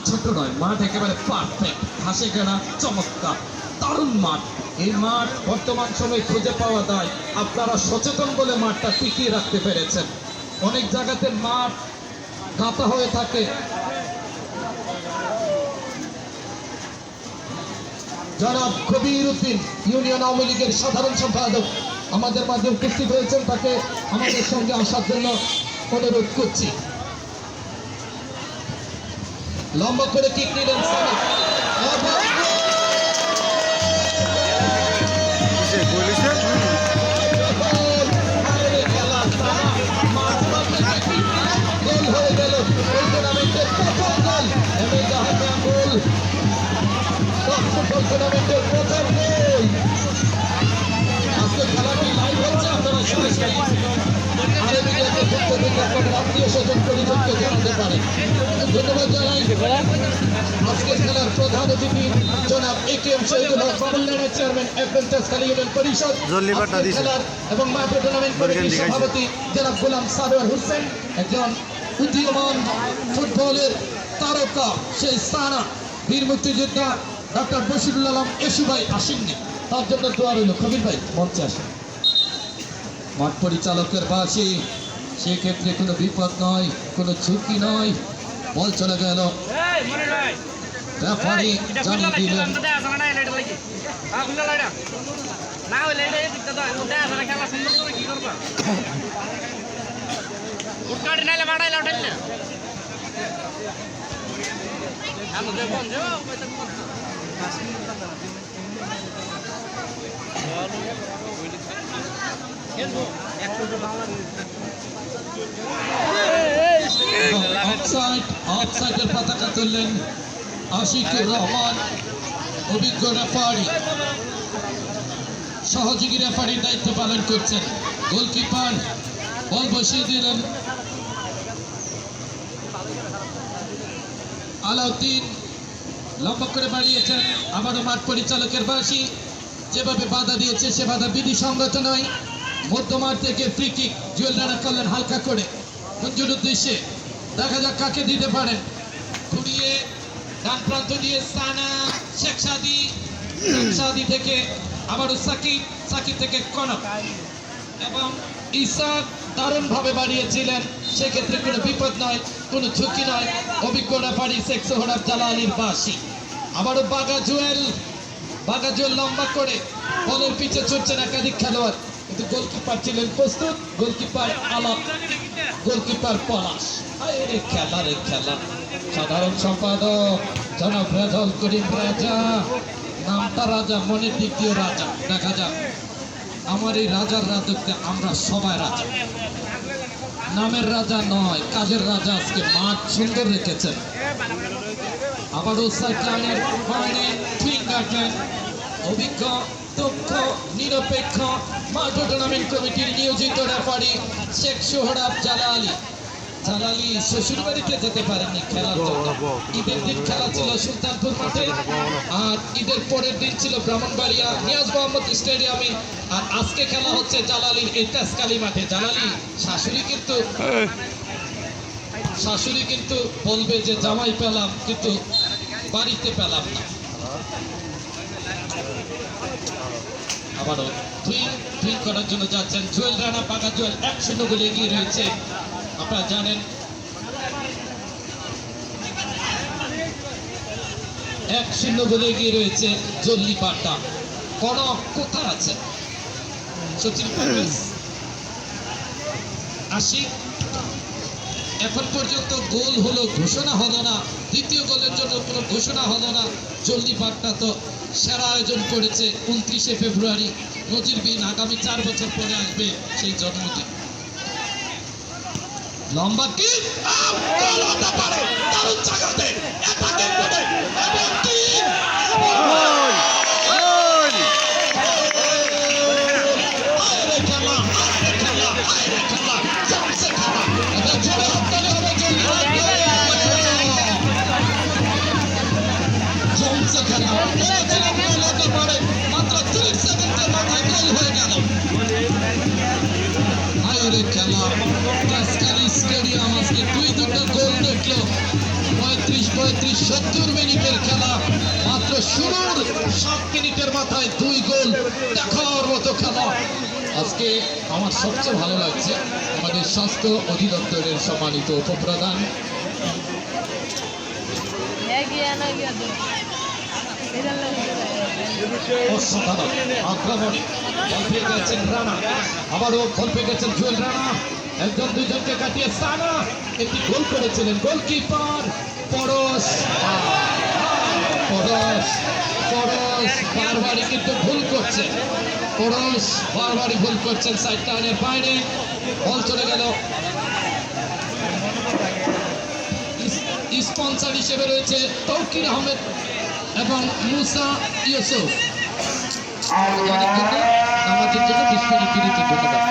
ছোট নয়, মাঠ একেবারে পারফেক্ট, ঘাসে ঘেরা চমৎকার দারুণ মাঠ। এই মাঠ বর্তমান সময়ে খুঁজে পাওয়া যায়, আপনারা সচেতন বলে মাঠটা টিকিয়ে রাখতে পেরেছেন। অনেক জায়গাতে মাঠ গাঁথা হয়ে থাকে। জনাব কবির উদ্দিন ইউনিয়ন আওয়ামী লীগের সাধারণ সম্পাদক আমাদের মাঝে উপস্থিত হয়েছেন, তাকে আমাদের সঙ্গে আসার জন্য অনুরোধ করছি। লম্বা করে কিক নিলেন সামিদ। গোল হয়ে গেল এই টুর্নামেন্টের প্রথম গোল। টুর্নামেন্টের প্রথম গোল। আজকে খেলাটি লাইভ হচ্ছে, আপনারা সরাসরি আত্মীয় স্বজন পরিচয়কে জানাতে পারেন। ধন্যবাদ জানাই আজকের খেলার প্রধান অতিথি জনাব একেএম শহীদুল হক বাবুল্লানের চেয়ারম্যান এফএনটেসখালী ইউনিয়ন পরিষদ খেলার এবং মাঠে টুর্নামেন্ট কমিটির সভাপতি জনাব গোলাম সারোয়ার হোসেন, একজন উদীয়মান ফুটবলের তারকা সেই সানা বীর মুক্তিযোদ্ধা ডক্টর বশিরুল আলম এসু ভাই আসেননি, তার জন্য দোয়া রইল। কবির ভাই মঞ্চে আসেন। মাঠ পরিচালকের পাশে সেক্ষেত্রে কোনো বিপদ নয়, কোনো ঝুঁকি নয়। বল চলে গেল, রেফারি জানিয়ে দিলেন অফসাইডের পতাকা তুললেন আশিকুর রহমান, অভিজ্ঞ রেফারি, সহযোগী রেফারির দায়িত্ব পালন করছেন। গোলকিপার বল বসিয়ে দিলেন আলাউদ্দিন, লম্বা করে বাড়িয়েছেন। আবারও মাঠ পরিচালকের বাসী যেভাবে বাধা দিয়েছে সে বাধা বিধি সংগত নয়। মধ্যমাঠ থেকে ফ্রি কিক জুয়েল রানা করলেন হালকা করে মঞ্জুর উদ্দেশ্যে, দেখা যাক কাকে দিতে পারেন। ঘুরিয়ে ডান প্রান্ত দিয়ে সানা, শেখ সাদি থেকে আবারও সাকিব, সাকিব থেকে কনক এবং ইসাক দারুণ ভাবে বাড়িয়েছিলেন। সেক্ষেত্রে কোনো বিপদ নয়, কোনো ঝুঁকি নয়। অভিজ্ঞ রেফারি শেখ সোহরাব জালালির বাসী। আবারও বাগা জুয়েল লম্বা করে বলের পিছে ছুটছেন একাধিক খেলোয়াড়, কিন্তু গোলকিপার ছিলেন প্রস্তুত। গোলকিপার আলাপ, গোলকিপার পলাশ। খেলা রে খেলা। সাধারণ সম্পাদক জনাব রেজাউল করিম রাজা, নামটা রাজা, মনের দিক দিয়ে রাজা। দেখা যাক আমার এই রাজার রাজত্বে আমরা সবাই রাজা, নামের রাজা নয়, কাজের রাজা। আজকে মাঠ সুন্দর রেখেছেন। আবারও সাইক্লানের অভিজ্ঞ, দক্ষ, নিরপেক্ষ মাঠ টুর্নামেন্ট কমিটির নিয়োজিত রেফারি শেখ সোহরাব জালালি শ্বশুর বাড়িতে যেতে পারেননি খেলার জন্য। ঈদের দিন খেলা ছিল সুলতানপুর মাঠে, আর ঈদের পরের দিন ছিল ব্রাহ্মণবাড়িয়া নিয়াজ মোহাম্মদ স্টেডিয়ামে। আর আজকে খেলা হচ্ছে জালালির এই তেজকালী মাঠে। জালালি শাশুড়ি কিন্তু বলবে যে জামাই পেলাম কিন্তু বাড়িতে পেলাম না। আবারও দুই করার জন্য যাচ্ছেন জুয়েল রানা, পাকা জুয়েল 1-0 গোলে এগিয়ে রয়েছে। আপনারা জানেন 1-0 গোলে এগিয়ে রয়েছে জল্লি পাট্টা। কনক কোথায় আছে? সচিন পারভেজ, আশিক। এখন পর্যন্ত গোল হলো, ঘোষণা হলো না। দ্বিতীয় গোলের জন্য কোনো ঘোষণা হলো না। জল্লি পাট্টা তো সেরা আয়োজন করেছে 29শে ফেব্রুয়ারি, নজিরবিহীন। আগামী 4 বছর পরে আসবে সেই জন্মদিন। লম্বা কিক, গোল হতে পারে দারুণ জায়গাতে, অ্যাটাকিং করে এবং তিন গোল। আরে খেলা জমছে খেলা। এটা জোরে হাততালি হবে, জমছে খেলা। বলেছিলাম গোল হতে পারে, মাত্র 30 সেকেন্ডের মাথায় গোল হয়ে গেল। আরে খেলা, তেজকালী স্টেডিয়াম আজকে 2 গোল দেখলো। 35 35-70 মিনিটের খেলা মাত্র শুরুর 7 মিনিটের মাথায় 2 গোল দেখার মতো খেলা। আজকে আমার সবচেয়ে ভালো লাগছে আমাদের স্বাস্থ্য অধিদপ্তরের সম্মানিত উপপ্রধান আক্রমণে বল পেয়ে গেছেন রানা, আবারও বল পেয়ে গেছেন জুয়েল রানা, একজন দুইজনকে কাটিয়ে সানা একটি গোল করেছিলেন গোলকিপার পরশ। পরশ বারবারই কিন্তু ভুল করছে, পরশ বারবারই ভুল করছেন। সাইড লাইনের বাইরে বল চলে গেল। স্পন্সর হিসেবে রয়েছে তৌকির আহমেদ এবং মুসা ইউসুফ। আমাদের জন্য 20 মিনিট বিরতি। ধন্যবাদ।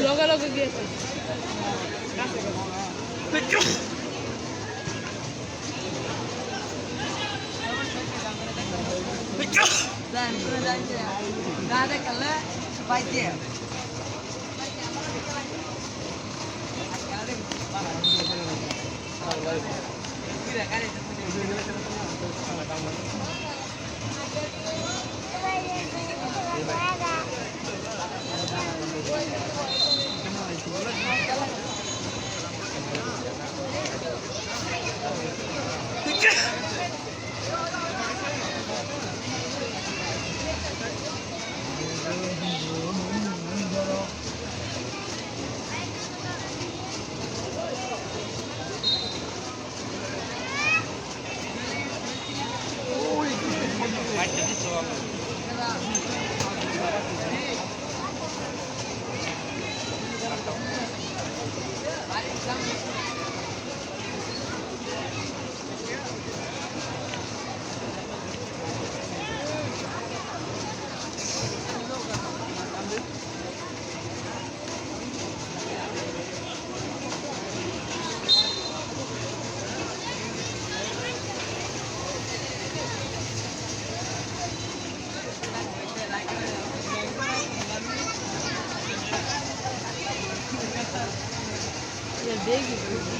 লগে লগে গিয়ে গাড়ি খেলে বাইতে দেখি